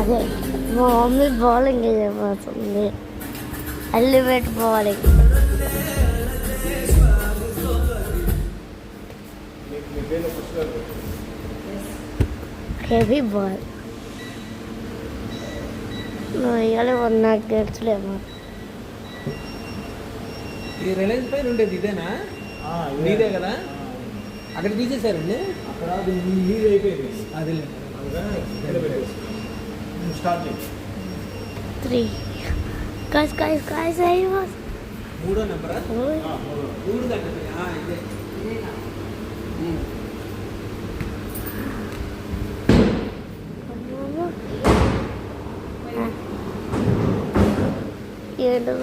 అదే మా mummy bowling చేయబోతుంది. Ultimate bowling. Heavy ball. నువ్వు వేయాలి, నాకు తెలుసులేమో. ఈ రిలయన్స్ పైన ఉండేది ఇదేనా? నీదే కదా? అక్కడ తీసేశారండి. అది త్రీ. మూడో నెంబరా? మూడు కంటే ఇదే. ఏంటో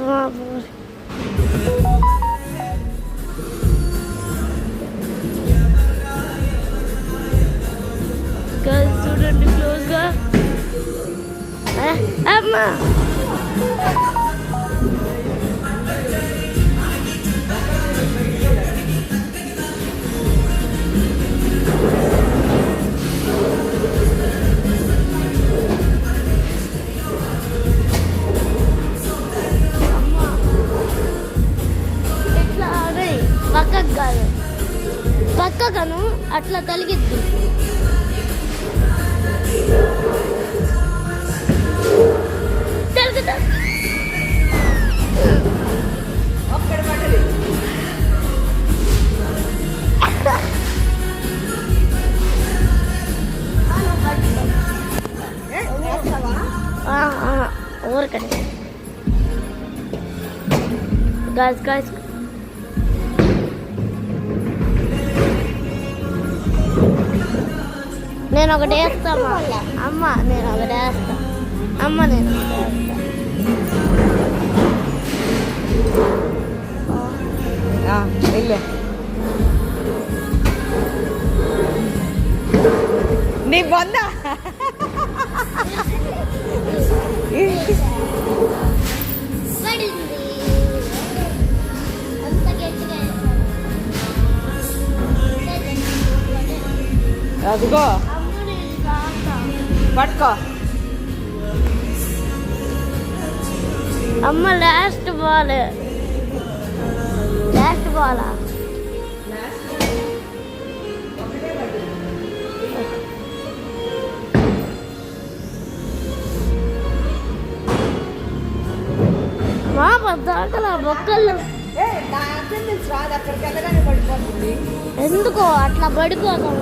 చూడండి క్లోజ్గా. అమ్మా ఇట్లా పక్కకు కాదు, పక్కకను అట్లా తలిగిద్ది. ఊరకండి గాయస్. నేను ఒకటి వేస్తామా అమ్మ? నేను ఒకటి వేస్తా అమ్మ. నేను వెళ్ళే నీ బొంద. అదిగో పట్టుకో అమ్మ. Last ball. లాస్ట్ బాలా? మా పద్దాకలా బొక్కలు ఎందుకో అట్లా పడిపోతాము.